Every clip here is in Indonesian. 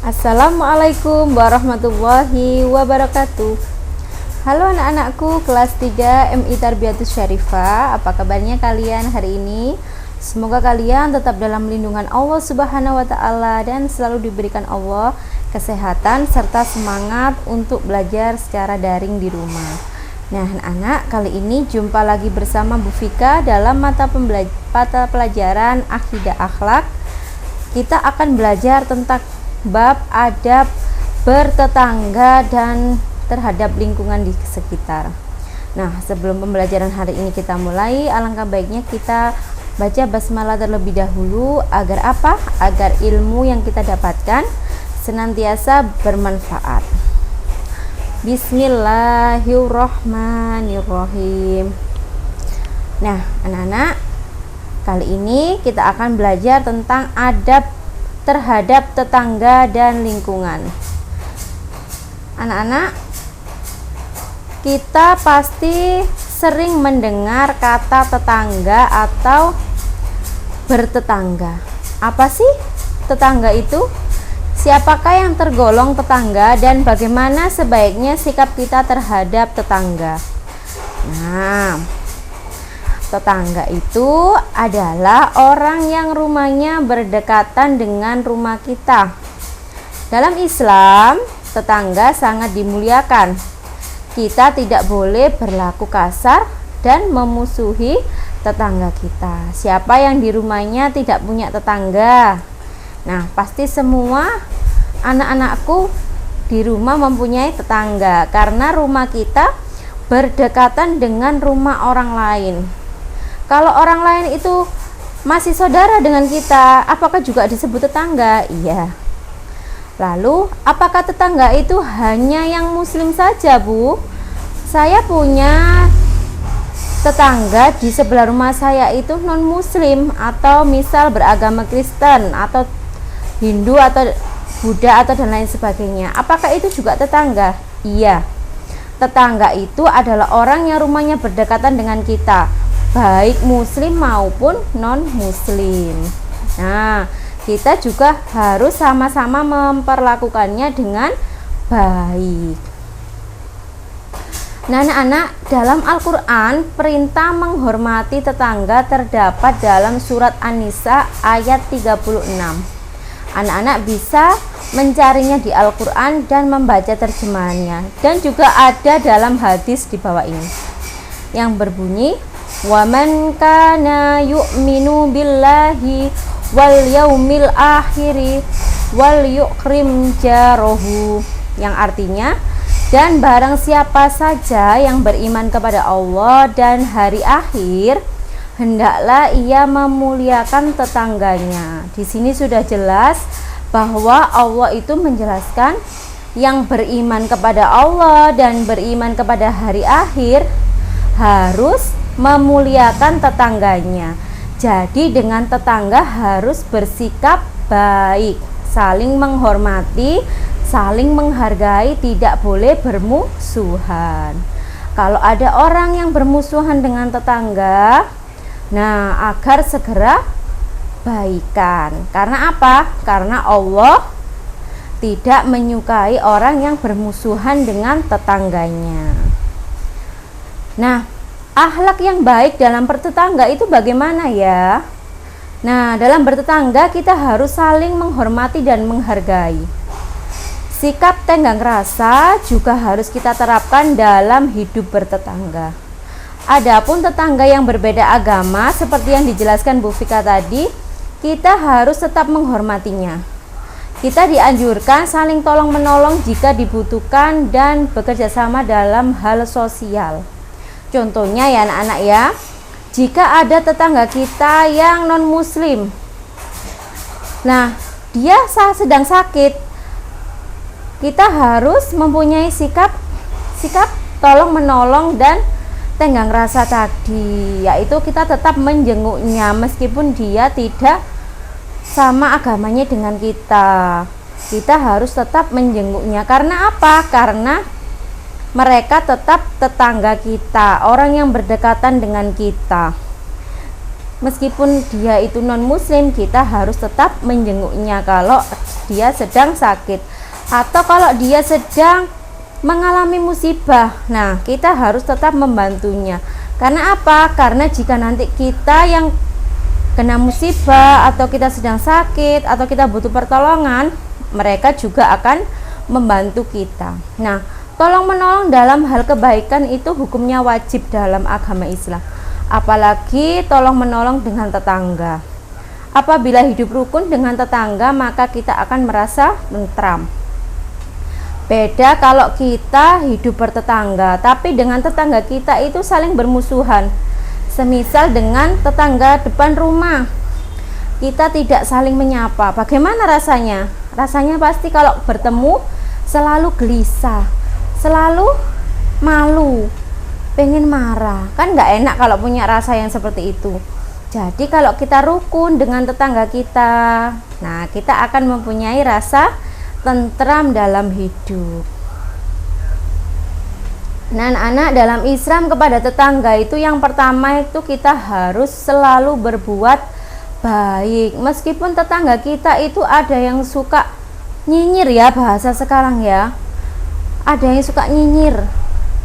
Assalamualaikum warahmatullahi wabarakatuh. Halo anak-anakku kelas 3 MI Tarbiyatus Syarifah. Apa kabarnya kalian hari ini? Semoga kalian tetap dalam lindungan Allah Subhanahu wa taala dan selalu diberikan Allah kesehatan serta semangat untuk belajar secara daring di rumah. Nah, anak-anak, kali ini jumpa lagi bersama Bu Fika dalam mata pelajaran Akidah Akhlak. Kita akan belajar tentang bab adab bertetangga dan terhadap lingkungan di sekitar. Nah, sebelum pembelajaran hari ini kita mulai, alangkah baiknya kita baca basmalah terlebih dahulu. Agar apa? Agar ilmu yang kita dapatkan senantiasa bermanfaat. Bismillahirrahmanirrahim. Nah, anak-anak, kali ini kita akan belajar tentang adab terhadap tetangga dan lingkungan. Anak-anak, kita pasti sering mendengar kata tetangga atau bertetangga. Apa sih tetangga itu? Siapakah yang tergolong tetangga dan bagaimana sebaiknya sikap kita terhadap tetangga? Nah, tetangga itu adalah orang yang rumahnya berdekatan dengan rumah kita. Dalam Islam, tetangga sangat dimuliakan. Kita tidak boleh berlaku kasar dan memusuhi tetangga kita. Siapa yang di rumahnya tidak punya tetangga? Nah, pasti semua anak-anakku di rumah mempunyai tetangga karena rumah kita berdekatan dengan rumah orang lain. Kalau orang lain itu masih saudara dengan kita, apakah juga disebut tetangga? Iya. Lalu, apakah tetangga itu hanya yang muslim saja, Bu? Saya punya tetangga di sebelah rumah saya itu non-muslim atau misal beragama Kristen atau Hindu atau Buddha atau dan lain sebagainya. Apakah itu juga tetangga? Iya. Tetangga itu adalah orang yang rumahnya berdekatan dengan kita, baik muslim maupun non-muslim. Nah, kita juga harus sama-sama memperlakukannya dengan baik. Nah, anak-anak, dalam Al-Quran perintah menghormati tetangga terdapat dalam surat An-Nisa ayat 36. Anak-anak bisa mencarinya di Al-Quran dan membaca terjemahannya, dan juga ada dalam hadis di bawah ini yang berbunyi, wa man kana yu'minu billahi wal yaumil akhiri wal yukrim jarahu, yang artinya, dan barang siapa saja yang beriman kepada Allah dan hari akhir, hendaklah ia memuliakan tetangganya. Di sini sudah jelas bahwa Allah itu menjelaskan yang beriman kepada Allah dan beriman kepada hari akhir harus memuliakan tetangganya. Jadi dengan tetangga harus bersikap baik, saling menghormati, saling menghargai, tidak boleh bermusuhan. Kalau ada orang yang bermusuhan dengan tetangga, nah, agar segera baikan. Karena apa? Karena Allah tidak menyukai orang yang bermusuhan dengan tetangganya. Nah, akhlak yang baik dalam bertetangga itu bagaimana ya? Nah, dalam bertetangga kita harus saling menghormati dan menghargai. Sikap tenggang rasa juga harus kita terapkan dalam hidup bertetangga. Adapun tetangga yang berbeda agama seperti yang dijelaskan Bu Fika tadi, kita harus tetap menghormatinya. Kita dianjurkan saling tolong menolong jika dibutuhkan dan bekerja sama dalam hal sosial. Contohnya ya anak-anak ya, jika ada tetangga kita yang non muslim, nah dia sedang sakit, kita harus mempunyai sikap tolong menolong dan tenggang rasa tadi, yaitu kita tetap menjenguknya meskipun dia tidak sama agamanya dengan kita. Kita harus tetap menjenguknya. Karena apa? Karena mereka tetap tetangga kita, orang yang berdekatan dengan kita. Meskipun dia itu non muslim, kita harus tetap menjenguknya kalau dia sedang sakit, atau kalau dia sedang mengalami musibah. Nah, kita harus tetap membantunya. Karena apa? Karena jika nanti kita yang kena musibah, atau kita sedang sakit, atau kita butuh pertolongan, mereka juga akan membantu kita. Nah, tolong menolong dalam hal kebaikan itu hukumnya wajib dalam agama Islam. Apalagi tolong menolong dengan tetangga. Apabila hidup rukun dengan tetangga, maka kita akan merasa tentram. Beda kalau kita hidup bertetangga, tapi dengan tetangga kita itu saling bermusuhan. Semisal dengan tetangga depan rumah, kita tidak saling menyapa. Bagaimana rasanya? Rasanya pasti kalau bertemu selalu gelisah, selalu malu, pengen marah. Kan nggak enak kalau punya rasa yang seperti itu. Jadi kalau kita rukun dengan tetangga kita, nah kita akan mempunyai rasa tentram dalam hidup. Nah, anak-anak, dalam Islam kepada tetangga itu yang pertama itu kita harus selalu berbuat baik. Meskipun tetangga kita itu ada yang suka nyinyir, ya bahasa sekarang ya, ada yang suka nyinyir,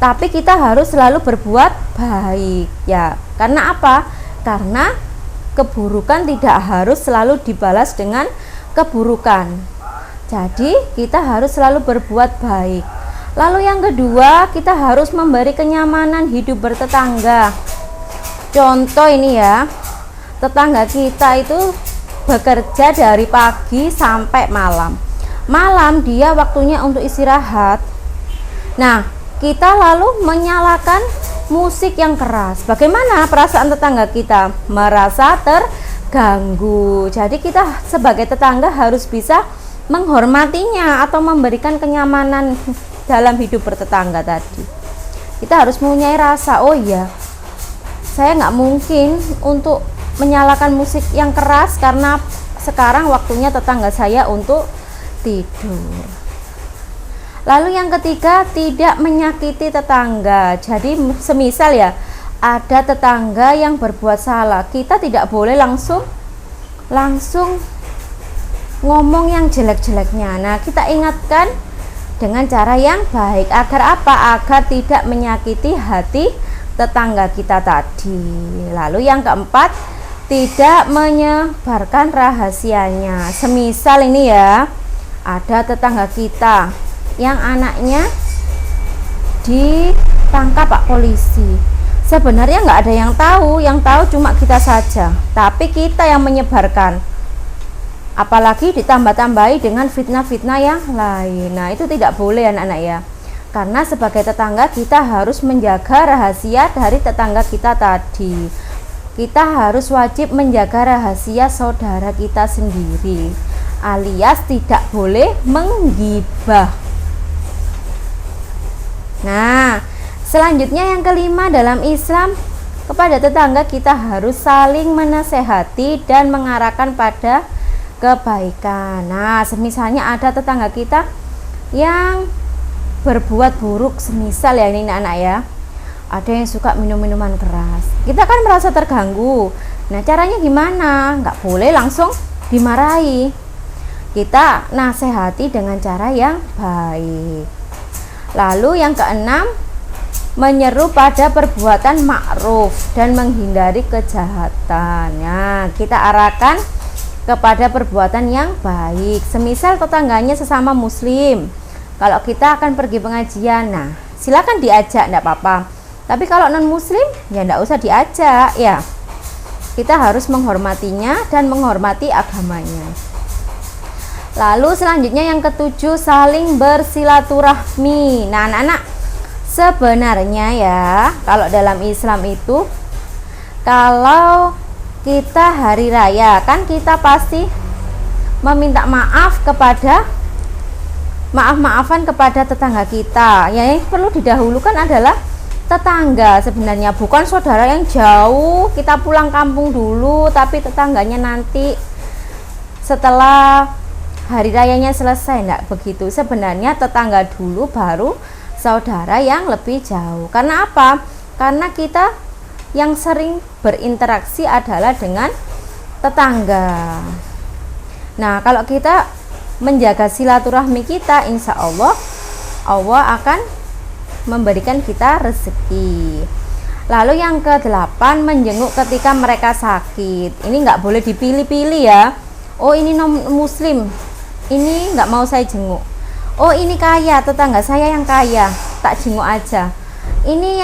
tapi kita harus selalu berbuat baik ya. Karena apa? Karena keburukan tidak harus selalu dibalas dengan keburukan. Jadi kita harus selalu berbuat baik. Lalu yang kedua, kita harus memberi kenyamanan hidup bertetangga. Contoh ini ya, tetangga kita itu bekerja dari pagi sampai malam. Malam dia waktunya untuk istirahat. Nah, kita lalu menyalakan musik yang keras. Bagaimana perasaan tetangga kita? Merasa terganggu. Jadi kita sebagai tetangga harus bisa menghormatinya atau memberikan kenyamanan dalam hidup bertetangga tadi. Kita harus mempunyai rasa, oh iya, saya nggak mungkin untuk menyalakan musik yang keras karena sekarang waktunya tetangga saya untuk tidur. Lalu yang ketiga, tidak menyakiti tetangga. Jadi semisal ya, ada tetangga yang berbuat salah, kita tidak boleh langsung ngomong yang jelek-jeleknya. Nah, kita ingatkan dengan cara yang baik. Agar apa? Agar tidak menyakiti hati tetangga kita tadi. Lalu yang keempat, tidak menyebarkan rahasianya. Semisal ini ya, ada tetangga kita yang anaknya ditangkap Pak polisi. Sebenarnya nggak ada yang tahu cuma kita saja, tapi kita yang menyebarkan. Apalagi ditambah-tambahi dengan fitnah-fitnah yang lain. Nah, itu tidak boleh anak-anak ya. Karena sebagai tetangga kita harus menjaga rahasia dari tetangga kita tadi. Kita harus wajib menjaga rahasia saudara kita sendiri, alias tidak boleh menggibah. Nah, selanjutnya yang kelima, dalam Islam kepada tetangga kita harus saling menasehati dan mengarahkan pada kebaikan. Nah, semisalnya ada tetangga kita yang berbuat buruk, semisal ya ini anak-anak ya, ada yang suka minum minuman keras, kita kan merasa terganggu. Nah, caranya gimana? Nggak boleh langsung dimarahi, kita nasihati dengan cara yang baik. Lalu yang keenam, menyeru pada perbuatan ma'ruf dan menghindari kejahatan. Nah, kita arahkan kepada perbuatan yang baik. Semisal tetangganya sesama muslim, kalau kita akan pergi pengajian, nah silakan diajak, enggak apa-apa. Tapi kalau non muslim ya enggak usah diajak ya. Kita harus menghormatinya dan menghormati agamanya. Lalu selanjutnya yang ketujuh, saling bersilaturahmi. Nah, anak-anak, sebenarnya ya, kalau dalam Islam itu, kalau kita hari raya kan kita pasti meminta maaf kepada maaf-maafan kepada tetangga kita. Yang perlu didahulukan adalah tetangga sebenarnya, bukan saudara yang jauh. Kita pulang kampung dulu, tapi tetangganya nanti setelah hari rayanya selesai. Enggak begitu. Sebenarnya tetangga dulu baru saudara yang lebih jauh. Karena apa? Karena kita yang sering berinteraksi adalah dengan tetangga. Nah, kalau kita menjaga silaturahmi kita, insya Allah Allah akan memberikan kita rezeki. Lalu yang ke-8, menjenguk ketika mereka sakit. Ini nggak boleh dipilih-pilih ya. Oh, ini non-muslim, ini nggak mau saya jenguk. Oh, ini kaya, tetangga saya yang kaya, tak jenguk aja. Ini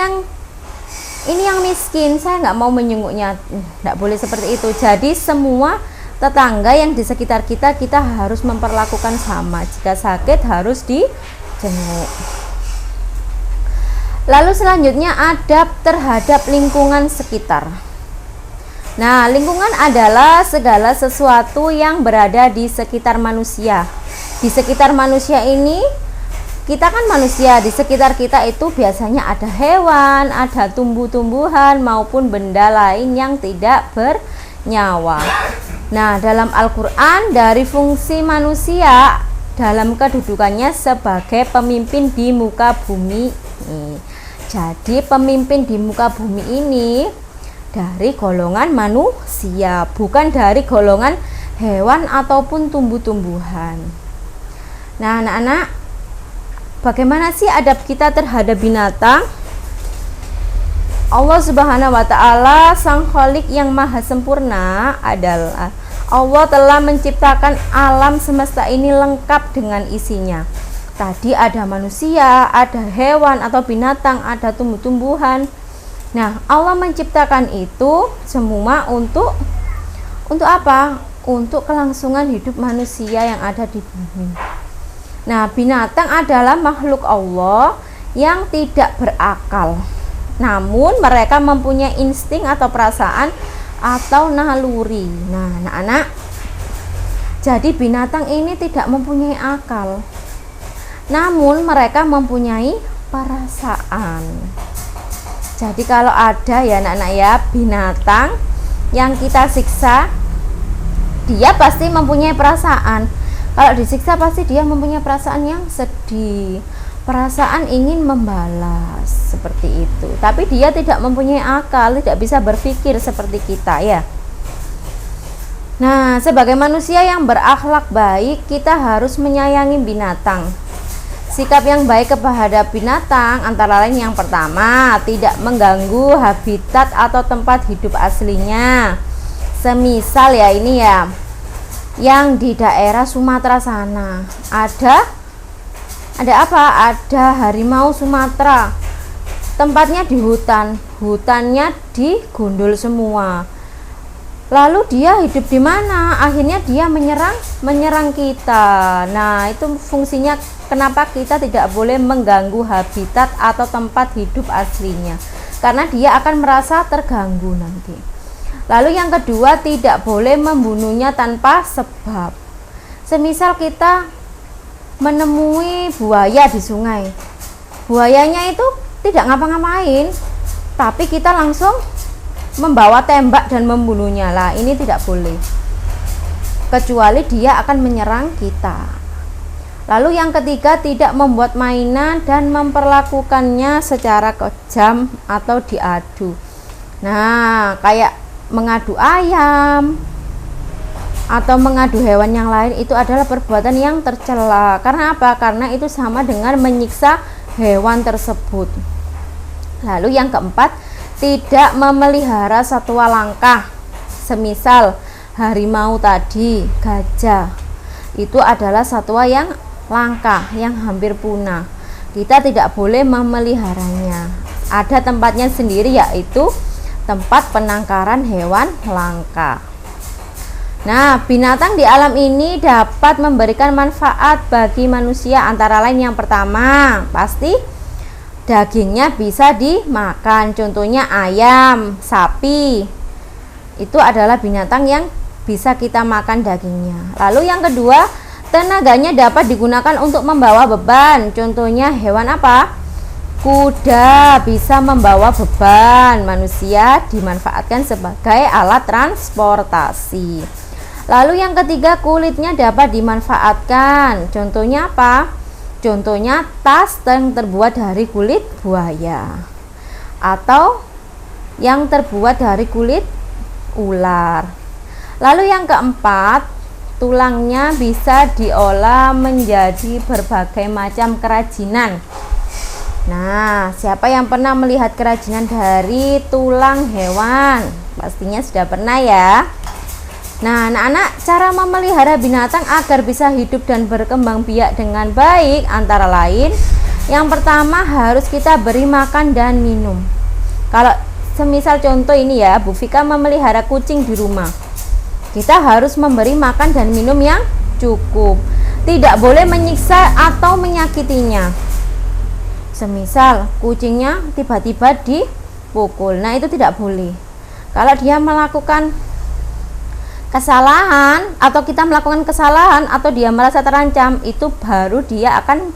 yang miskin, saya nggak mau menjenguknya. Nggak boleh seperti itu. Jadi semua tetangga yang di sekitar kita harus memperlakukan sama. Jika sakit harus dijenguk. Lalu selanjutnya adab terhadap lingkungan sekitar. Nah, lingkungan adalah segala sesuatu yang berada di sekitar manusia. Di sekitar manusia ini, kita kan manusia, di sekitar kita itu biasanya ada hewan, ada tumbuh-tumbuhan maupun benda lain yang tidak bernyawa. Nah, dalam Al-Quran, dari fungsi manusia dalam kedudukannya sebagai pemimpin di muka bumi ini. Jadi pemimpin di muka bumi ini dari golongan manusia, bukan dari golongan hewan ataupun tumbuh-tumbuhan. Nah, anak-anak, bagaimana sih adab kita terhadap binatang? Allah Subhanahu wa Ta'ala, Sang Khalik yang maha sempurna, adalah Allah telah menciptakan alam semesta ini lengkap dengan isinya. Tadi ada manusia, ada hewan atau binatang, ada tumbuh-tumbuhan. Nah, Allah menciptakan itu semua untuk apa? Untuk kelangsungan hidup manusia yang ada di bumi. Nah, binatang adalah makhluk Allah yang tidak berakal. Namun mereka mempunyai insting atau perasaan atau naluri. Nah, anak-anak, jadi binatang ini tidak mempunyai akal. Namun mereka mempunyai perasaan. Jadi kalau ada ya anak-anak ya, binatang yang kita siksa, dia pasti mempunyai perasaan. Kalau disiksa pasti dia mempunyai perasaan yang sedih, perasaan ingin membalas, seperti itu. Tapi dia tidak mempunyai akal, tidak bisa berpikir seperti kita ya. Nah, sebagai manusia yang berakhlak baik, kita harus menyayangi binatang. Sikap yang baik kepada binatang antara lain yang pertama, tidak mengganggu habitat atau tempat hidup aslinya. Semisal ya ini ya, yang di daerah Sumatera sana ada apa? Ada harimau Sumatera. Tempatnya di hutan, hutannya digundul semua. Lalu dia hidup di mana? Akhirnya dia menyerang kita. Nah, itu fungsinya kenapa kita tidak boleh mengganggu habitat atau tempat hidup aslinya. Karena dia akan merasa terganggu nanti. Lalu yang kedua, tidak boleh membunuhnya tanpa sebab. Semisal kita menemui buaya di sungai, buayanya itu tidak ngapa-ngapain, tapi kita langsung membawa tembak dan membunuhnya. Lah, ini tidak boleh, kecuali dia akan menyerang kita. Lalu yang ketiga, tidak membuat mainan dan memperlakukannya secara kejam atau diadu. Nah, kayak mengadu ayam atau mengadu hewan yang lain, itu adalah perbuatan yang tercela. Karena apa? Karena itu sama dengan menyiksa hewan tersebut. Lalu yang keempat, tidak memelihara satwa langka. Semisal harimau tadi, gajah, itu adalah satwa yang langka, yang hampir punah. Kita tidak boleh memeliharanya. Ada tempatnya sendiri, yaitu tempat penangkaran hewan langka. Nah, binatang di alam ini dapat memberikan manfaat bagi manusia, antara lain yang pertama, pasti dagingnya bisa dimakan. Contohnya ayam, sapi. Itu adalah binatang yang bisa kita makan dagingnya. Lalu yang kedua, tenaganya dapat digunakan untuk membawa beban. Contohnya hewan apa? Kuda bisa membawa beban. Manusia dimanfaatkan sebagai alat transportasi. Lalu yang ketiga, kulitnya dapat dimanfaatkan. Contohnya apa? Contohnya tas yang terbuat dari kulit buaya, atau yang terbuat dari kulit ular. Lalu yang keempat, tulangnya bisa diolah menjadi berbagai macam kerajinan. Nah, siapa yang pernah melihat kerajinan dari tulang hewan? Pastinya sudah pernah ya. Nah, anak-anak, cara memelihara binatang agar bisa hidup dan berkembang biak dengan baik antara lain, yang pertama harus kita beri makan dan minum. Kalau semisal contoh ini ya, Bu Vika memelihara kucing di rumah, kita harus memberi makan dan minum yang cukup. Tidak boleh menyiksa atau menyakitinya. Semisal kucingnya tiba-tiba dipukul, nah itu tidak boleh. Kalau dia melakukan kesalahan atau kita melakukan kesalahan atau dia merasa terancam, itu baru dia akan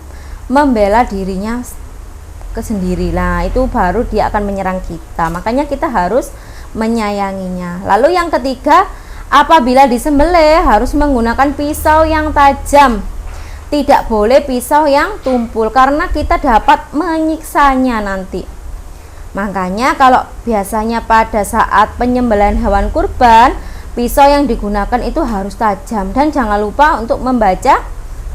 membela dirinya sendiri. Nah, itu baru dia akan menyerang kita. Makanya kita harus menyayanginya. Lalu yang ketiga, apabila disembelih harus menggunakan pisau yang tajam. Tidak boleh pisau yang tumpul karena kita dapat menyiksanya nanti. Makanya kalau biasanya pada saat penyembelihan hewan kurban, pisau yang digunakan itu harus tajam dan jangan lupa untuk membaca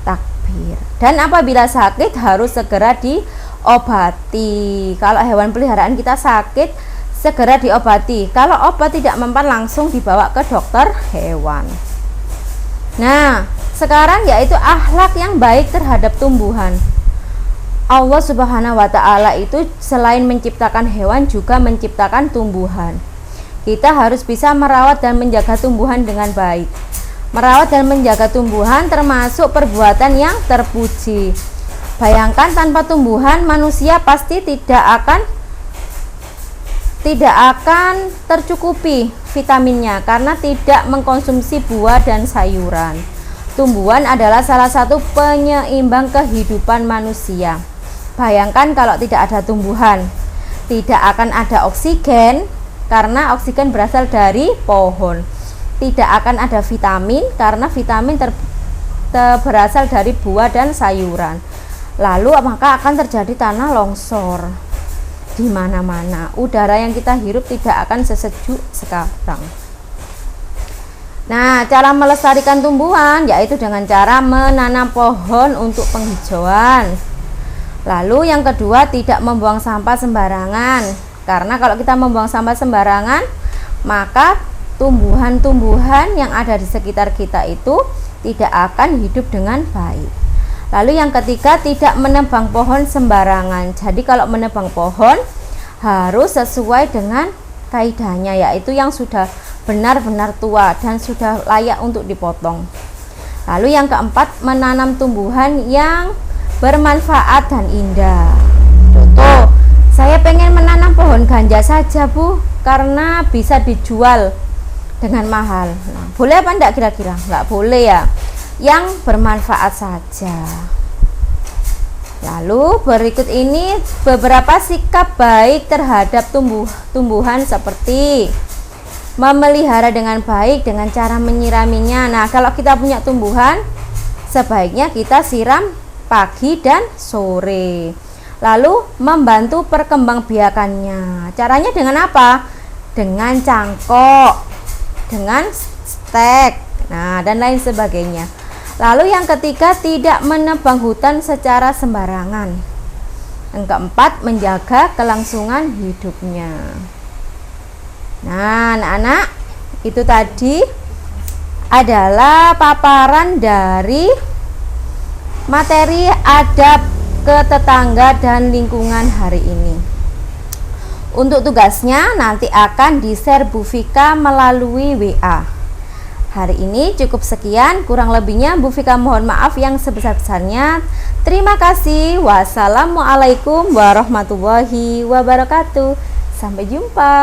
takbir. Dan apabila sakit harus segera diobati. Kalau hewan peliharaan kita sakit, segera diobati. Kalau obat tidak mempan, langsung dibawa ke dokter hewan. Nah, sekarang yaitu akhlak yang baik terhadap tumbuhan. Allah Subhanahu wa Ta'ala itu selain menciptakan hewan juga menciptakan tumbuhan. Kita harus bisa merawat dan menjaga tumbuhan dengan baik. Merawat dan menjaga tumbuhan termasuk perbuatan yang terpuji. Bayangkan tanpa tumbuhan manusia pasti tidak akan tercukupi vitaminnya karena tidak mengkonsumsi buah dan sayuran. Tumbuhan adalah salah satu penyeimbang kehidupan manusia. Bayangkan kalau tidak ada tumbuhan, tidak akan ada oksigen karena oksigen berasal dari pohon. Tidak akan ada vitamin karena vitamin berasal dari buah dan sayuran. Lalu maka akan terjadi tanah longsor di mana-mana. Udara yang kita hirup tidak akan sesejuk sekarang. Nah, cara melestarikan tumbuhan yaitu dengan cara menanam pohon untuk penghijauan. Lalu yang kedua, tidak membuang sampah sembarangan. Karena kalau kita membuang sampah sembarangan, maka tumbuhan-tumbuhan yang ada di sekitar kita itu tidak akan hidup dengan baik. Lalu yang ketiga, tidak menebang pohon sembarangan. Jadi kalau menebang pohon harus sesuai dengan kaidahnya, yaitu yang sudah benar-benar tua dan sudah layak untuk dipotong. Lalu yang keempat, menanam tumbuhan yang bermanfaat dan indah. Contoh, saya pengen menanam pohon ganja saja Bu, karena bisa dijual dengan mahal. Nah, boleh apa enggak kira-kira? Enggak boleh ya. Yang bermanfaat saja. Lalu berikut ini beberapa sikap baik terhadap tumbuhan seperti memelihara dengan baik dengan cara menyiraminya. Nah, kalau kita punya tumbuhan, sebaiknya kita siram pagi dan sore. Lalu membantu perkembangbiakannya. Caranya dengan apa? Dengan cangkok, dengan stek, nah dan lain sebagainya. Lalu yang ketiga, tidak menebang hutan secara sembarangan. Yang keempat, menjaga kelangsungan hidupnya. Nah, anak-anak, itu tadi adalah paparan dari materi adab ke tetangga dan lingkungan hari ini. Untuk tugasnya nanti akan di-share Bu Vika melalui WA. Hari ini cukup sekian, kurang lebihnya Bu Vika mohon maaf yang sebesar-besarnya. Terima kasih. Wassalamualaikum warahmatullahi wabarakatuh. Sampai jumpa.